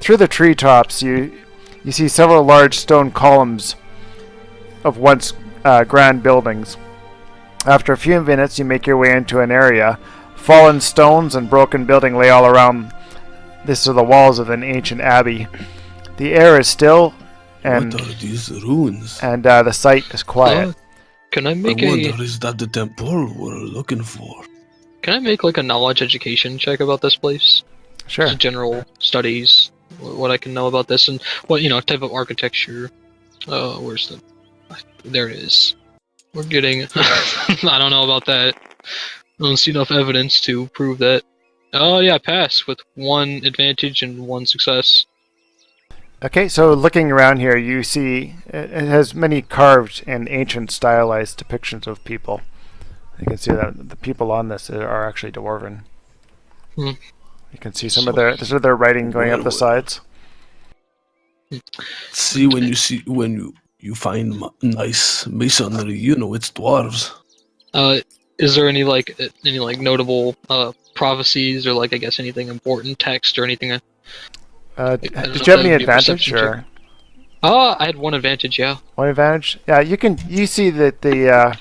through the treetops, you see several large stone columns of once grand buildings. After a few minutes, you make your way into an area. Fallen stones and broken building lay all around. This are the walls of an ancient abbey. The air is still, and what are these ruins? And the site is quiet. Can I make is that the temple we're looking for? Can I make like a knowledge education check about this place? Sure. Just general studies, what I can know about this, and what type of architecture. Where's the? There it is. We're getting. I don't know about that. I don't see enough evidence to prove that. Oh yeah, pass with 1 advantage and 1 success. Okay, so looking around here, you see it has many carved and ancient stylized depictions of people. You can see that the people on this are actually dwarven. You can see some of their writing going up the sides. See, when you find nice masonry, it's dwarves. Is there any notable prophecies or I guess anything important text or anything? Did you have any advantage or? Oh, I had 1 advantage. Yeah. 1 advantage. Yeah, you see that the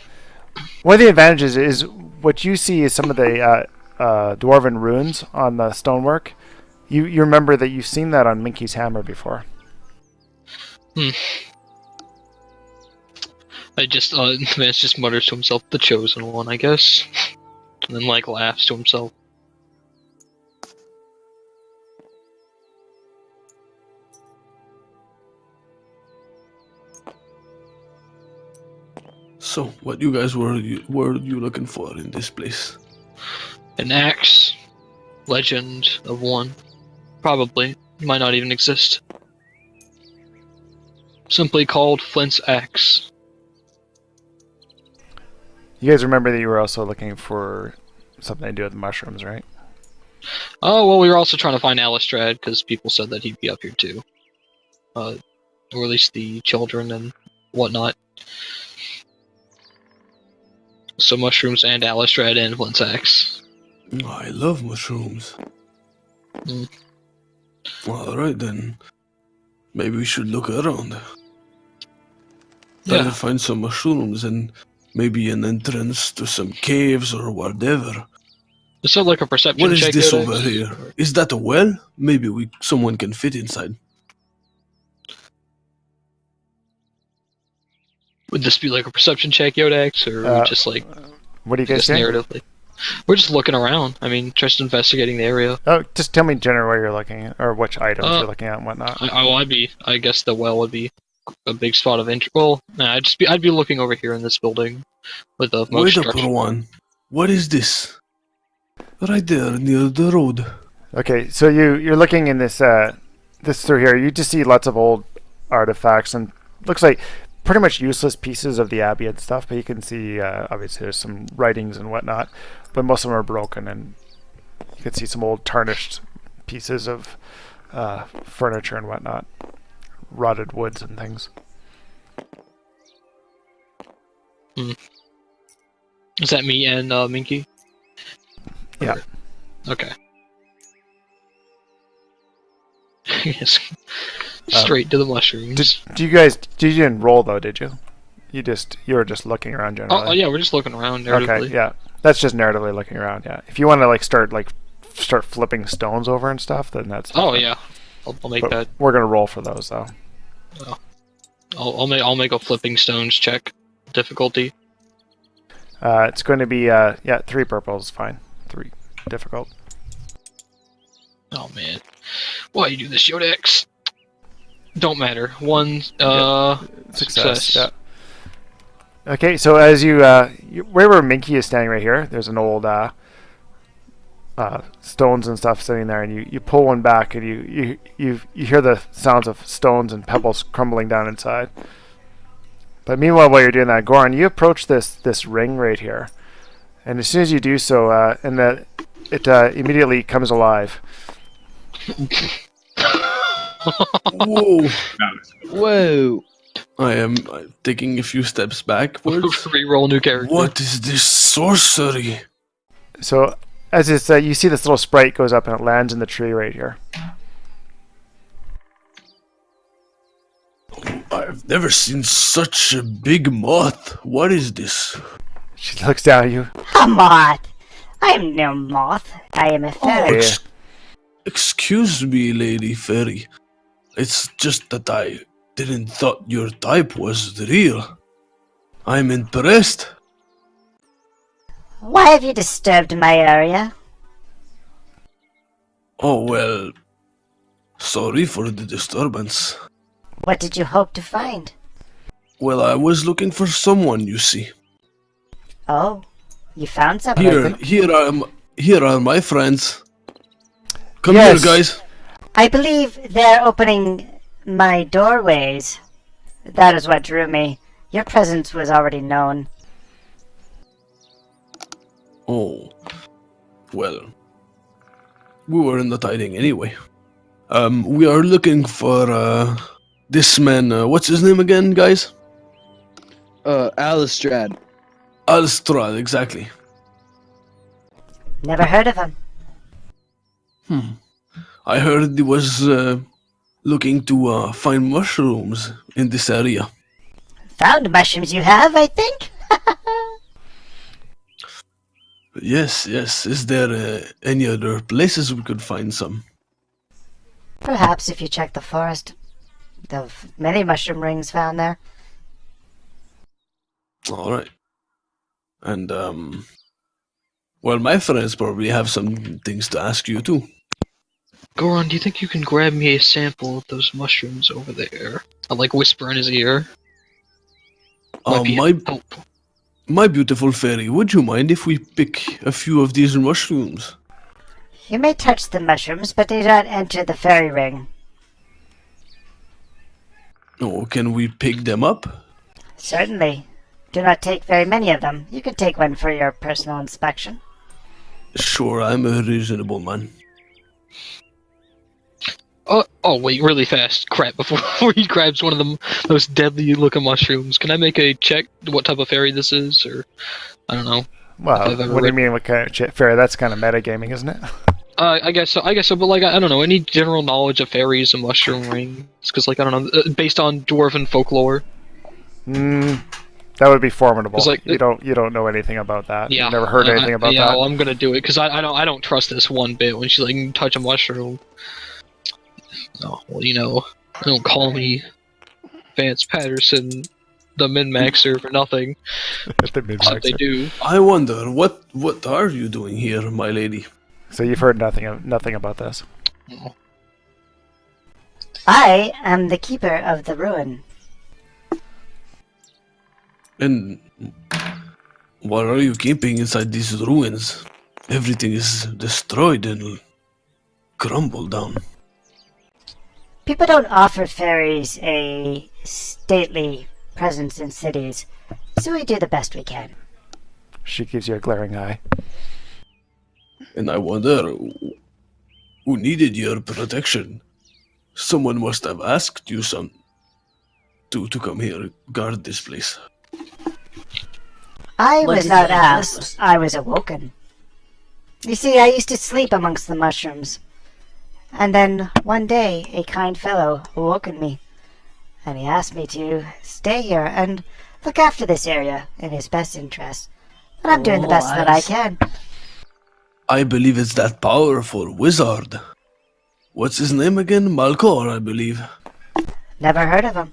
one of the advantages is what you see is some of the dwarven runes on the stonework. You remember that you've seen that on Minky's hammer before. Vance just mutters to himself, "The chosen one, I guess," and then laughs to himself. So, what you guys were you looking for in this place? An axe, legend of one, probably might not even exist. Simply called Flint's axe. You guys remember that you were also looking for something to do with mushrooms, right? Oh, well, we were also trying to find Alistrad, because people said that he'd be up here too. Or at least the children and whatnot. So mushrooms and Alistrad and Flint's axe. I love mushrooms. Alright then. Maybe we should look around. Try to find some mushrooms and maybe an entrance to some caves or whatever. Is there a perception check? What is this over here? Is that a well? Maybe someone can fit inside. Would this be a perception check, Yodax, or just what do you guys say? Narratively? We're just looking around. I mean, just investigating the area. Oh, just tell me generally what you're looking at, or which items you're looking at and whatnot. I guess the well would be a big spot of interest. Well, I'd be looking over here in this building with the most Wait up, one. What is this? Right there near the road. Okay, so you're looking in this through here. You just see lots of old artifacts and looks like pretty much useless pieces of the abbey and stuff. But you can see obviously there's some writings and whatnot, but most of them are broken, and you can see some old tarnished pieces of furniture and whatnot, rotted woods and things. Is that me and Minky? Yeah. Okay. Yes. Straight to the mushrooms. You didn't roll though, did you? You were just looking around generally. Oh yeah, we're just looking around narratively. Okay, yeah. That's just narratively looking around, yeah. If you want to start flipping stones over and stuff, then that's different. Oh yeah. I'll make that. We're gonna roll for those though. Oh. I'll make a flipping stones check. Difficulty. It's going to be 3 purple is fine. 3 difficult. Oh man. Why you do this, Yodex? Don't matter. 1 success. Yeah. Okay, so as you wherever Minky is standing right here, there's an old stones and stuff sitting there, and you pull one back, and you hear the sounds of stones and pebbles crumbling down inside. But meanwhile, while you're doing that, Goran, you approach this ring right here, and as soon as you do so, it immediately comes alive. Whoa! Whoa! I am taking a few steps backwards. Reroll new character. What is this sorcery? So as it's you see this little sprite goes up and it lands in the tree right here. never seen such a big moth. What is this? She looks down at you. A moth. I am no moth. I am a fairy. Yeah. Excuse me, Lady Fairy. It's just that I didn't thought your type was real. I'm impressed. Why have you disturbed my area? Oh well, sorry for the disturbance. What did you hope to find? Well, I was looking for someone, you see. Oh, you found something. Here are my friends. Come Yes. here, guys. I believe they're opening my doorways. That is what drew me. Your presence was already known. Oh, well, we were in the hiding anyway. We are looking for this man. What's his name again, guys? Alistrad. Alstrad, exactly. Never heard of him. I heard he was looking to find mushrooms in this area. Found mushrooms you have, I think? Yes. Is there any other places we could find some? Perhaps if you check the forest. There are many mushroom rings found there. All right. And well, my friends probably have some things to ask you too. Goron, do you think you can grab me a sample of those mushrooms over there? I'll like whisper in his ear. Might be helpful. My beautiful fairy, would you mind if we pick a few of these mushrooms? You may touch the mushrooms, but do not enter the fairy ring. Oh, can we pick them up? Certainly. Do not take very many of them. You can take one for your personal inspection. Sure, I'm a reasonable man. Oh wait, really fast. Crap, before he grabs one of them, those deadly looking mushrooms, can I make a check what type of fairy this is? Or, I don't know. Well, I've ever what do you read- mean? What kind of fairy? That's kind of metagaming, isn't it? I guess so, but like, I don't know, any general knowledge of fairies and mushroom rings? Because like, I don't know, based on dwarven folklore. That would be formidable. 'Cause, like, you don't know anything about that. Yeah. You've never heard anything about yeah, that. well, I'm gonna do it, because I don't trust this one bit when she's like, touch a mushroom. Oh, well, you know, don't call me Vance Patterson, the min-maxer, for nothing. The mid-maxer. Except they do. I wonder, what are you doing here, my lady? So you've heard nothing about this. I am the keeper of the ruin. And what are you keeping inside these ruins? Everything is destroyed and crumbled down. People don't offer fairies a stately presence in cities, so we do the best we can. She gives you a glaring eye. And I wonder, who needed your protection? Someone must have asked you to come here, guard this place. I What was did not you asked, I was awoken. You see, I used to sleep amongst the mushrooms. And then, one day, a kind fellow awoken me. And he asked me to stay here and look after this area in his best interest. And I'm doing the best that I can. I believe it's that powerful wizard. What's his name again? Malkor, I believe. Never heard of him.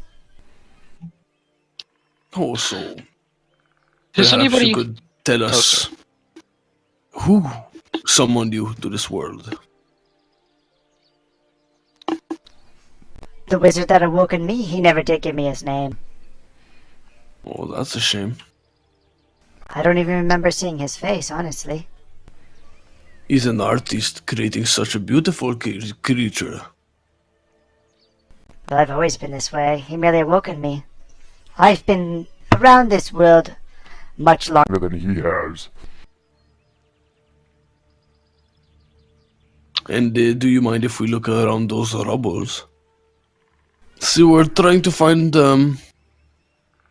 Oh, so Does perhaps anybody... you could tell us who summoned you to this world? The wizard that awoken me, he never did give me his name. Oh, that's a shame. I don't even remember seeing his face, honestly. He's an artist creating such a beautiful creature. But I've always been this way. He merely awoken me. I've been around this world much longer than he has. And do you mind if we look around those rubbles? See, we're trying to find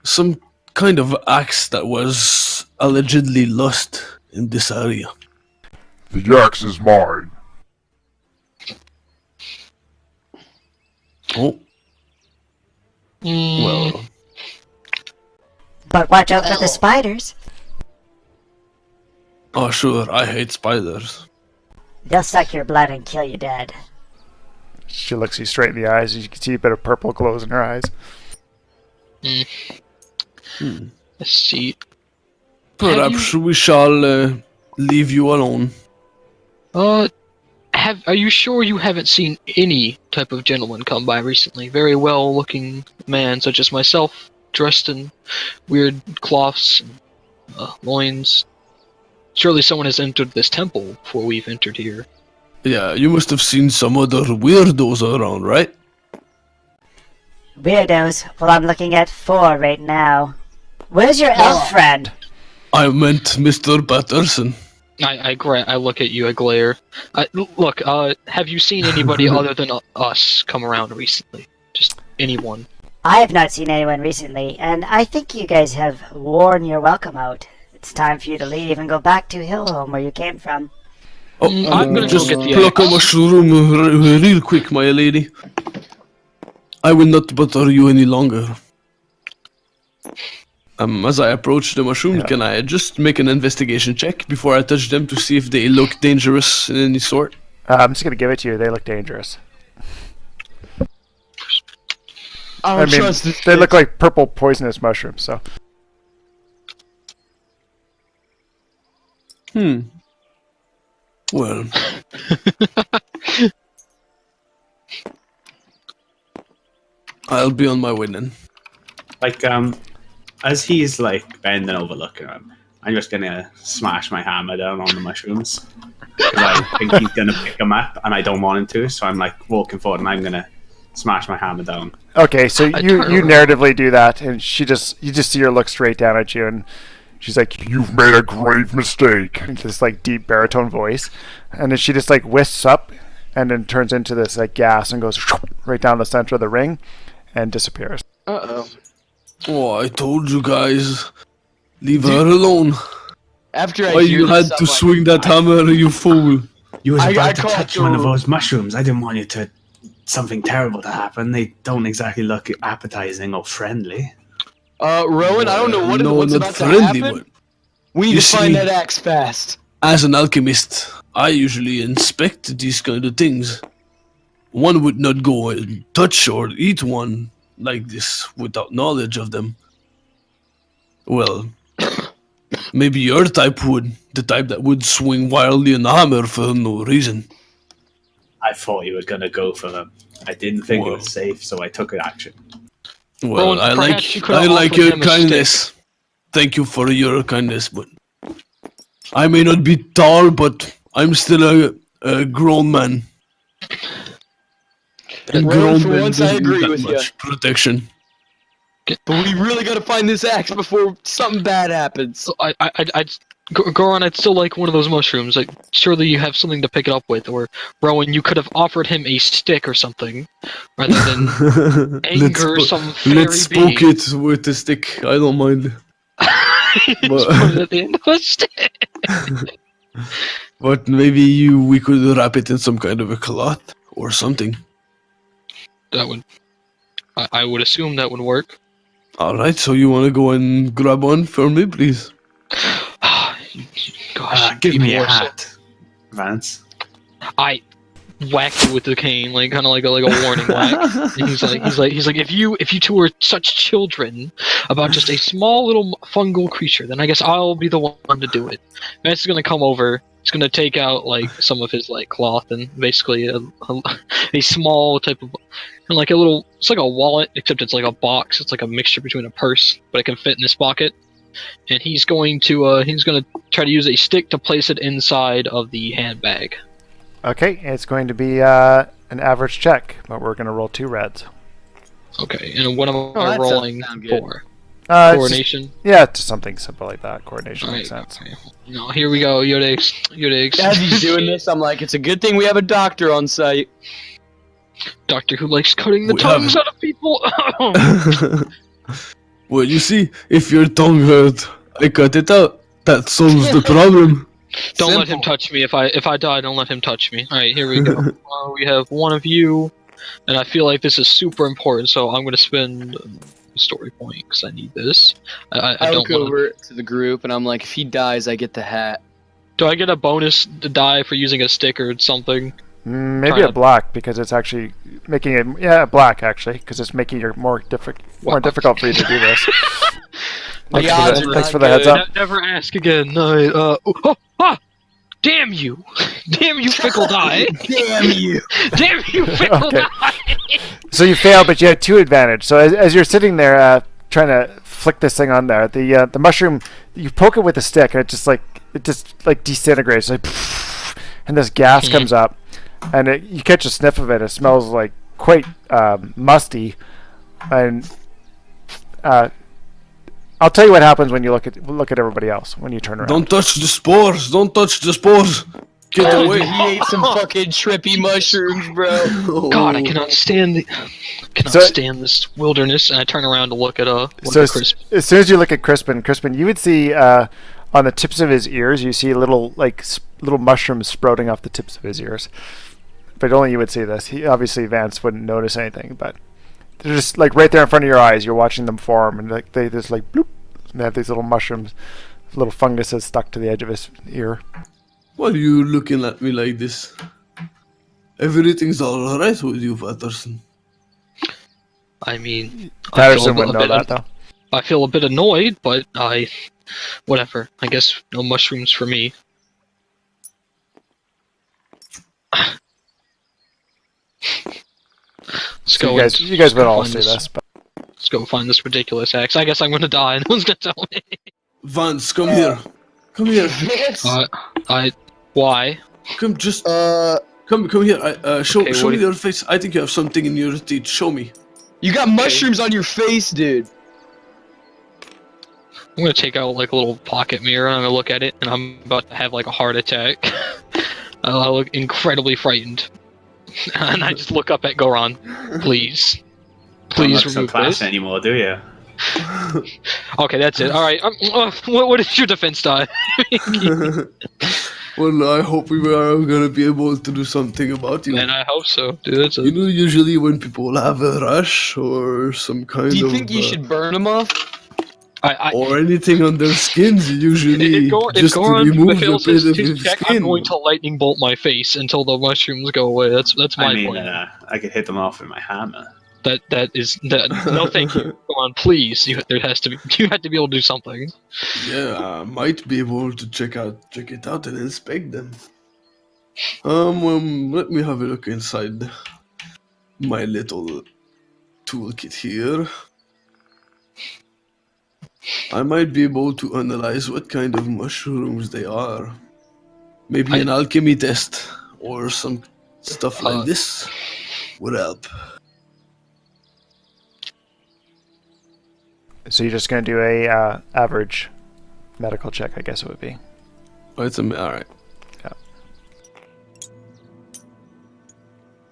some kind of axe that was allegedly lost in this area. The axe is mine. Oh, well, But watch out for the spiders. Oh, sure, I hate spiders. They'll suck your blood and kill you dead. She looks you straight in the eyes. You can see a bit of purple glows in her eyes. Let's see. Perhaps we shall leave you alone. Are you sure you haven't seen any type of gentleman come by recently? Very well-looking man, such as myself, dressed in weird cloths and loins. Surely someone has entered this temple before we've entered here. Yeah, you must have seen some other weirdos around, right? Weirdos? Well, I'm looking at 4 right now. Where's your elf friend? I meant Mr. Patterson. I look at you, I glare. Look, have you seen anybody other than us come around recently? Just anyone. I have not seen anyone recently, and I think you guys have worn your welcome out. It's time for you to leave and go back to Hillhome, where you came from. Oh, I'm gonna just go get the pluck a axe. mushroom real quick, my lady. I will not bother you any longer. As I approach the mushroom, can I just make an investigation check before I touch them to see if they look dangerous in any sort? I'm just going to give it to you. They look dangerous. I I don't mean, trust this they bitch. look like purple poisonous mushrooms, so. Well. I'll be on my way then. Like, as he's like bending over looking at him, I'm just gonna smash my hammer down on the mushrooms. 'Cause I think he's gonna pick them up, and I don't want him to, so I'm like walking forward and I'm gonna smash my hammer down. Okay, so you turn around. narratively do that, and you just see her look straight down at you, and she's like, You've made a grave mistake. into this like deep baritone voice, and then she just like whisks up, and then turns into this like gas and goes right down the center of the ring, and disappears. Uh-oh. Oh, I told you guys. Leave her alone. After I Why hear you this, had I'm to like, swing that hammer, you fool. You was I about to caught touch one of your- those mushrooms. I didn't want you to something terrible to happen. They don't exactly look appetizing or friendly. Rowan, I don't know what's not about to friendly, happen. but We need You to find see- that axe fast. as an alchemist, I usually inspect these kind of things. One would not go and touch or eat one like this without knowledge of them. Well, maybe your type would. The type that would swing wildly on the hammer for no reason. I thought you were gonna go for them. I didn't think it Whoa. was safe, so I took action. Well, Rowan, I perhaps you like could have offered your him a kindness. Thank you for your kindness, but I may not be tall, but I'm still a grown man. And Rowan, grown for men once, I don't need agree that with ya. much protection. But we really gotta find this axe before something bad happens. So Goron, I'd still like one of those mushrooms. Like, surely you have something to pick it up with, or Rowan, you could have offered him a stick or something, rather than anger some fairy let's being. poke it with a stick. I don't mind. Just put it at the end of a stick. But maybe we could wrap it in some kind of a cloth or something. That would, I would assume that would work. All right, so you want to go and grab one for me, please? Gosh, Give me a people are so- hat, Vance. I whack you with the cane, like kind of like a warning whack. And he's like, if you two are such children about just a small little fungal creature, then I guess I'll be the one to do it. Vance is gonna come over. He's gonna take out like some of his like cloth and basically a small type of and like a little. It's like a wallet, except it's like a box. It's like a mixture between a purse, but it can fit in this pocket. And he's going to try to use a stick to place it inside of the handbag. Okay, it's going to be an average check, but we're going to roll 2 reds. Okay, and what am that I doesn't rolling sound good. for? It's just- Coordination. yeah, just something simple like that. Coordination Alright, makes sense. okay. No, here we go. Yodex. As he's doing this, I'm like, it's a good thing we have a doctor on site. Doctor who likes cutting the We have- tongues out of people. Well, you see, if your tongue hurt, I cut it out. That solves the problem. Don't let him touch me. If I die, don't let him touch me. All right, here we go. We have one of you, and I feel like this is super important, so I'm gonna spend story point because I need this. I I don't look want. over to the group and I'm like, if he dies, I get the hat. Do I get a bonus to die for using a stick or something? Maybe Trying a to- black because it's actually making it black actually because it's making it more difficult for you to do this. The Thanks for odds the- are thanks not for the heads good. up. Never ask again. Damn you! Damn you, fickle die! Damn you! Damn you, fickle Okay. die! So you failed, but you had 2 advantage. So as you're sitting there trying to flick this thing on there, the mushroom, you poke it with a stick, and it just disintegrates, like, and this gas comes up, and you catch a sniff of it. It smells like quite musty, and I'll tell you what happens when you look at everybody else when you turn around. Don't touch the spores. Don't touch the spores. Get Oh, away. dude, he ate some fucking trippy mushrooms, bro. God, I cannot stand this wilderness. And I turn around to look at So Chris. as soon as you look at Crispin, you would see on the tips of his ears, you see little mushrooms sprouting off the tips of his ears. But only you would see this. Obviously Vance wouldn't notice anything, but they're just like right there in front of your eyes. You're watching them form, and like they just like bloop, and they have these little mushrooms, little funguses stuck to the edge of his ear. Why are you looking at me like this? Everything's alright with you, Patterson. I mean, Patterson wouldn't know that though. I feel a bit annoyed, but whatever. I guess no mushrooms for me. Let's So go. you guys would all find see this, but Let's go find this ridiculous axe. I guess I'm gonna die, and who's gonna tell me? Vance, come here. Come here. Why? Come, just come here. Show Okay, me what do your face. I think you have something in your teeth. Show me. You got mushrooms on your face, dude. I'm gonna take out like a little pocket mirror, and I'm gonna look at it, and I'm about to have like a heart attack. I look incredibly frightened, and I just look up at Goron. Please, Don't please look so remove class this. anymore, do you? Okay, that's it. All right. What is your defense die? Well, I hope we are gonna be able to do something about you. Man, I hope so, dude. You know, usually when people have a rash or some kind Do you of think you should burn them off? or anything on their skins, usually if just to Goron remove the fails bit of his his check, skin. I'm going to lightning bolt my face until the mushrooms go away. That's my I mean, plan. I could hit them off with my hammer. No, thank you. Come on, please. You have to be able to do something. Yeah, I might be able to check it out and inspect them. Let me have a look inside my little toolkit here. I might be able to analyze what kind of mushrooms they are. Maybe an alchemy test or some stuff like this would help. so you're just gonna do a average medical check, I guess it would be. Oh, it's alright.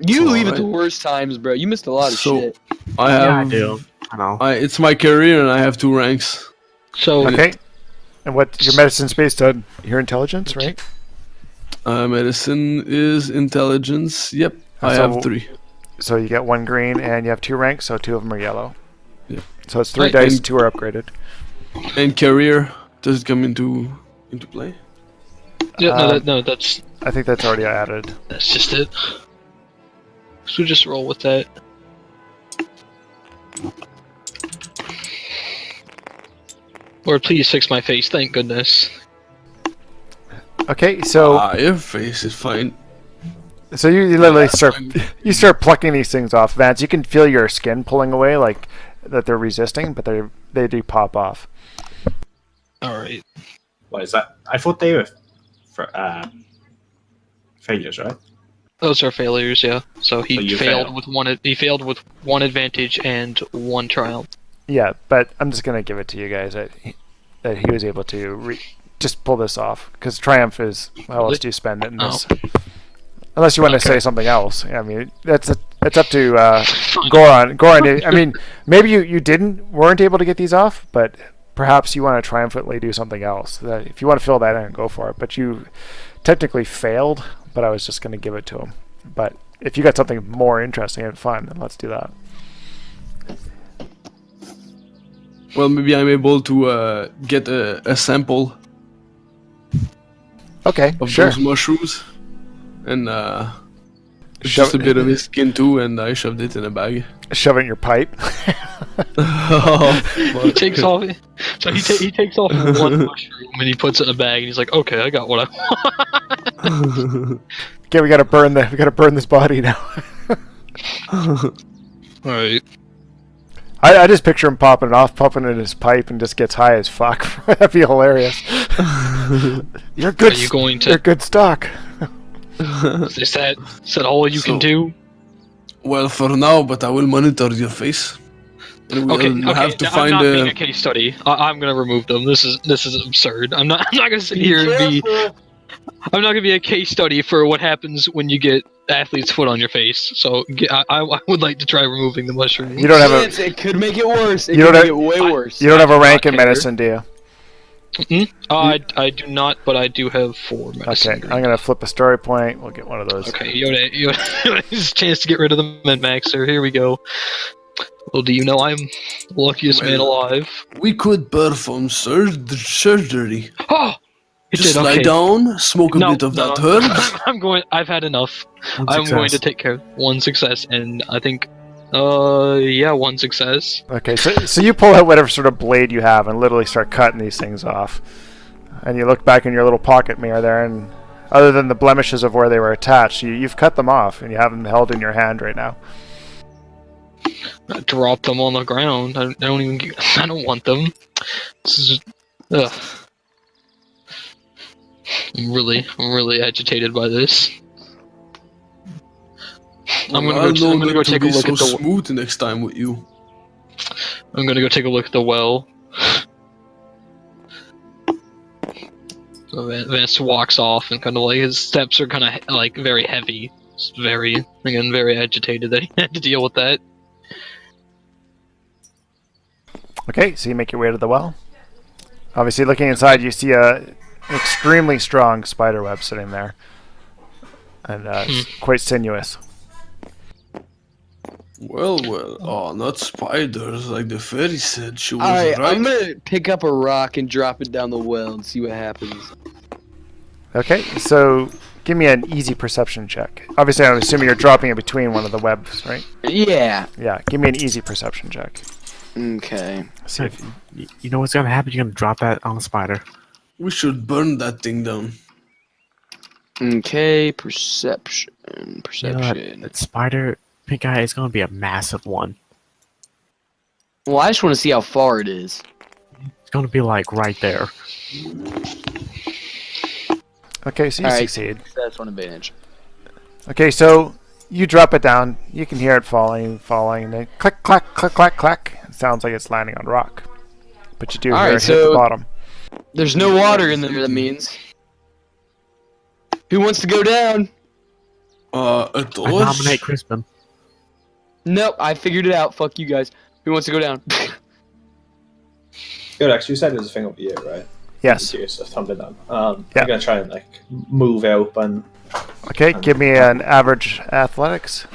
You It's leave at alright. the worst times, bro. You missed a lot of So- shit. I have. I do. I know. It's my career, and I have 2 ranks. So Okay. And what your medicine's based on? Your intelligence, right? Medicine is intelligence. Yep, I So- have 3. So you get 1 green, and you have 2 ranks, so 2 of them are yellow. Yeah. So it's 3 Right, dice, and- 2 are upgraded. And career, does it come into play? yeah, no, that's I think that's already added. just it. So just roll with that. Lord, please fix my face. Thank goodness. Okay, so Your face is fine. you literally start plucking these things off, Vance. You can feel your skin pulling away, like that they're resisting, but they do pop off. All right. What is that? I thought they were failures, right? Those are failures, yeah. So So you failed failed. with one. He failed with 1 advantage and 1 triumph. Yeah, but I'm just gonna give it to you guys that he was able to just pull this off, because triumph is how else do you spend it in this? Unless you want to say something else. I mean, it's up to Goron. Goron, I mean, maybe you weren't able to get these off, but perhaps you want to triumphantly do something else. If you want to fill that in, go for it. But you technically failed, but I was just going to give it to him. But if you got something more interesting and fun, then let's do that. Well, maybe I'm able to get a sample Okay, of sure. those mushrooms, and Shove- just a bit of his skin too, and I shoved it in a bag. Shove it in your pipe. Oh, He fuck. takes off. So he takes off one mushroom and he puts it in a bag and he's like, "Okay, I got what I want." Okay, we gotta burn this body now. All right. I just picture him popping it in his pipe and just gets high as fuck. That'd be hilarious. You're good. Are you going to- You're good stock. Is that all you can So- do? Well, for now, but I will monitor your face. And we'll Okay. have to I'm find not being a. a case study. I'm gonna remove them. This is absurd. I'm not gonna sit here and be. I'm not gonna be a case study for what happens when you get athlete's foot on your face. So I would like to try removing the mushroom. You don't have a Chance, it could make it worse. It You could don't make have- it way worse. you don't have a I do rank not in care. medicine, do you? I do not, but I do have 4 medicine. Okay, I'm gonna flip a story point. We'll get one of those. Okay, Yoda's chance to get rid of the Med-Maxer. Here we go. Well, do you know I'm the luckiest man alive? We could perform surgery. Oh! It Just did, lie okay. down, smoke a No, bit of no. that herb. I'm going. I've had enough. One I'm going to success. take care of 1 success, and I think, yeah, 1 success. Okay, so you pull out whatever sort of blade you have and literally start cutting these things off. And you look back in your little pocket mirror there, and other than the blemishes of where they were attached, you've cut them off, and you have them held in your hand right now. I drop them on the ground. I don't even. I don't want them. This is. Ugh. I'm really agitated by this. I'm gonna go take a look so at the. smooth next time with you. I'm gonna go take a look at the well. So Vance walks off and kind of like his steps are kind of like very heavy. It's very agitated that he had to deal with that. Okay, so you make your way to the well. Obviously, looking inside, you see an extremely strong spider web sitting there, and it's quite sinuous. Well, oh, not spiders, like the fairy said. She was Alright, right. I'm gonna pick up a rock and drop it down the well and see what happens. Okay, so give me an easy perception check. Obviously, I'm assuming you're dropping it between one of the webs, right? Yeah. Yeah, give me an easy perception check. Okay. See if You know what's gonna happen? You're gonna drop that on the spider. We should burn that thing down. Okay, perception. You know Perception. that spider, pink eye, is gonna be a massive one. Well, I just want to see how far it is. It's gonna be like right there. Okay, so you Alright. succeed. That's one advantage. Okay, so you drop it down. You can hear it falling, and then click, clack, click, clack, clack. It sounds like it's landing on rock. But you do hear Alright, it hit the so- bottom. There's no water in there, that means. Who wants to go down? A I torch? nominate Crispin. Nope, I figured it out. Fuck you guys. Who wants to go down? Yodex, you said there's a thing over here, right? Yes. Cheers, so thumbed it down. Yeah. I'm gonna try and like move out and Okay, give me an average athletics.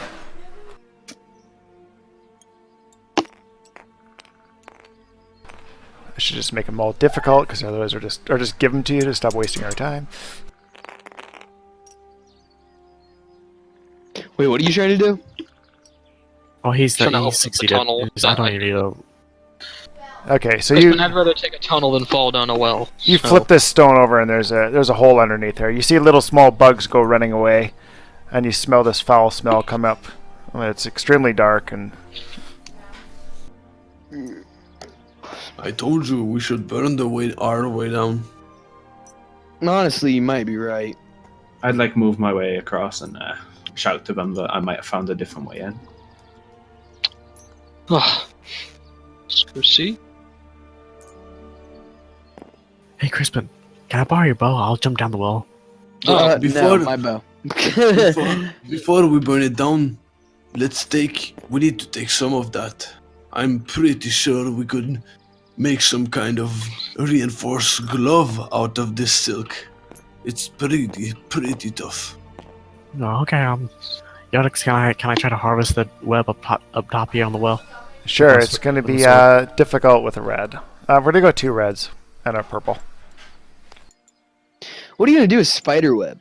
I should just make them all difficult, because otherwise or just give them to you to stop wasting our time. Wait, what are you trying to do? Oh, he's Trying to he open the succeeded. tunnel. I don't even need a. Okay, so Crispin, I'd rather take a tunnel than fall down a well. you so- flip this stone over, and there's a hole underneath there. You see little small bugs go running away, and you smell this foul smell come up. It's extremely dark, and I told you we should burn our way down. Honestly, you might be right. I'd like move my way across and shout to them that I might have found a different way in. Ugh. Let's go see. Hey, Crispin, can I borrow your bow? I'll jump down the well. Oh, before- no, my bow. Before we burn it down, we need to take some of that. I'm pretty sure we could make some kind of reinforced glove out of this silk. It's pretty tough. No, okay. Yodex, can I try to harvest the web up top here on the well? Sure, Plus it's going to with the be sword. difficult with a red. We're going to go 2 reds and a purple. What are you gonna do with spider web?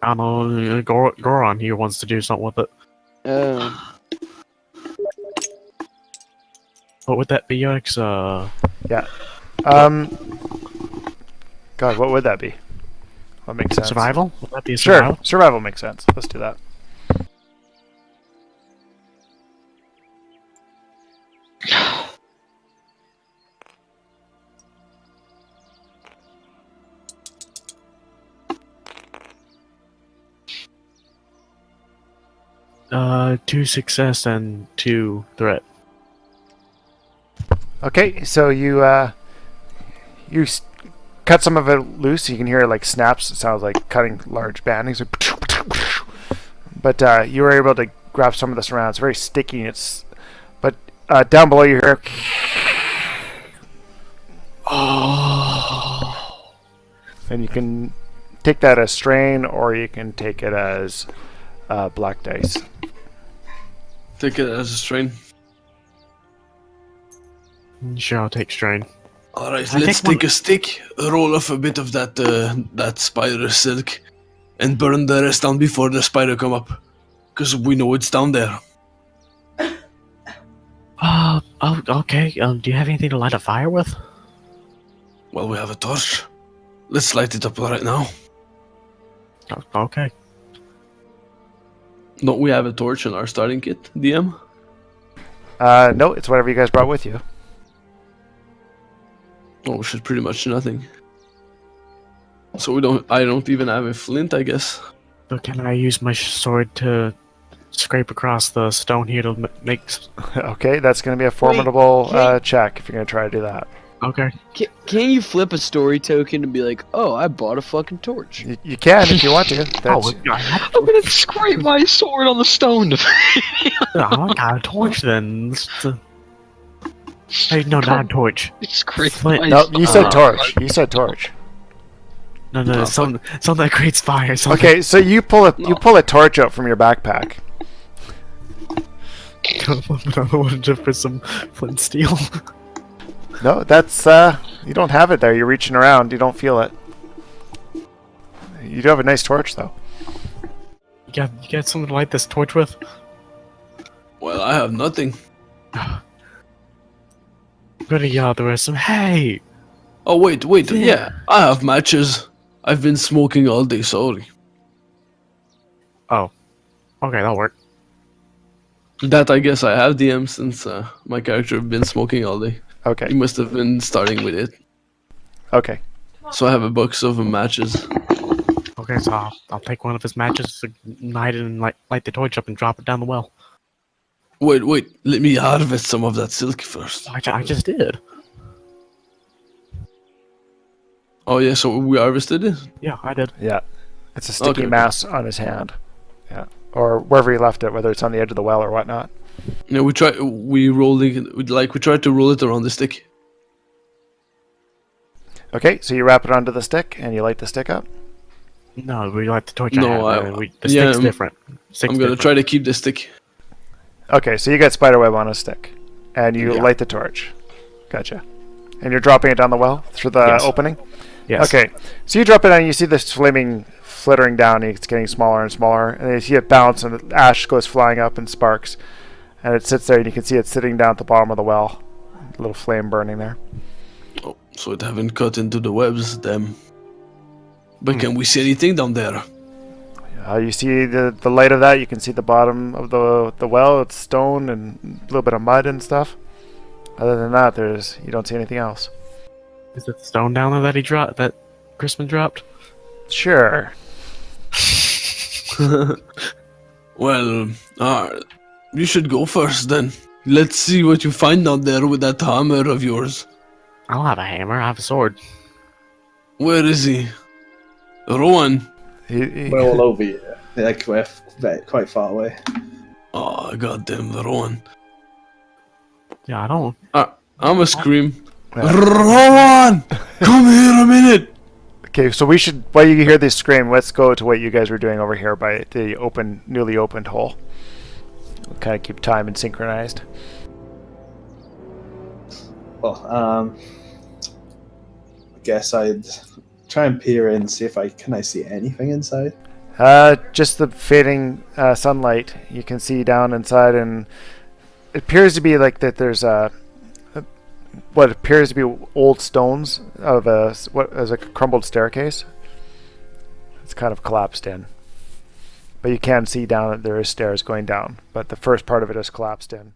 I don't know. Goron here wants to do something with it. What would that be, Alex? Yeah. God, what would that be? What makes sense? Survival? Would that be a Sure, survival? survival makes sense. Let's do that. Two success and 2 threat. Okay, so you cut some of it loose. You can hear like snaps. It sounds like cutting large bandings. But you were able to grab some of this around. It's very sticky. But down below you hear. Oh. And you can take that as strain, or you can take it as black dice. Take it as a strain. Sure, I'll take strain. Alright, I let's think take a stick, roll off a bit of that spider silk, and burn the rest down before the spider come up. Because we know it's down there. Oh, okay. Do you have anything to light a fire with? Well, we have a torch. Let's light it up right now. Okay. Don't we have a torch in our starting kit, DM? No, it's whatever you guys brought with you. Oh, which is pretty much nothing. So I don't even have a flint, I guess. So can I use my sword to scrape across the stone here to make... Okay, that's going to be a formidable can't- check if you're going to try to do that. Okay. Can you flip a story token and be like, oh, I bought a fucking torch? You can if you want to. That's, I'm gonna scrape my sword on the stone. I got a torch then. Hey, no, not a torch. Scrape Flint. my no, sword. you said torch. You said torch. No, something that creates fire. Something. Okay, so you pull a torch out from your backpack. Another one just for some flint steel. No, that's you don't have it there. You're reaching around. You don't feel it. You do have a nice torch though. You got something to light this torch with? Well, I have nothing. Go to yell the rest of them. Hey! Oh, wait, yeah, I have matches. I've been smoking all day, sorry. Oh. Okay, that'll work. That I guess I have DM since my character have been smoking all day. He Okay. must have been starting with it. Okay. So I have a box of matches. Okay, so I'll take one of his matches, ignite it, and light the torch up and drop it down the well. Wait, let me harvest some of that silk first. I just did. Oh yeah, so we harvested it? Yeah, I did. Yeah. It's a sticky Okay. mass on his hand. Yeah. Or wherever he left it, whether it's on the edge of the well or whatnot. Yeah, we tried to roll it around the stick. Okay, so you wrap it onto the stick and you light the stick up. No, we light the torch. No, the stick's different. I'm gonna try to keep the stick. Okay, so you got spiderweb on a stick, and you Yeah. light the torch. Gotcha. And you're dropping it down the well through the Yes. opening. Yes. Okay, so you drop it and you see this flaming flittering down. It's getting smaller and smaller, and then you see it bounce, and the ash goes flying up and sparks, and it sits there, and you can see it sitting down at the bottom of the well, a little flame burning there. Oh, so it haven't cut into the webs, them. But can we see anything down there? You see the light of that. You can see the bottom of the well. It's stone and a little bit of mud and stuff. Other than that, you don't see anything else. Is it the stone down there that he dropped? That Crispin dropped? Sure. Well, you should go first then. Let's see what you find down there with that hammer of yours. I don't have a hammer. I have a sword. Where is he? Rowan. We're all over you. Like we're quite far away. Oh, goddamn, Rowan. Yeah, I don't. I'm a scream. Yeah. Rowan! Come here a minute! Okay, so while you hear this scream, let's go to what you guys were doing over here by the newly opened hole. We'll kind of keep time and synchronized. Well, I guess I'd try and peer in, see if can I see anything inside. Just the fading sunlight. You can see down inside, and it appears to be like that. There's what appears to be old stones of what is a crumbled staircase. It's kind of collapsed in, but you can see down that there is stairs going down. But the first part of it is collapsed in.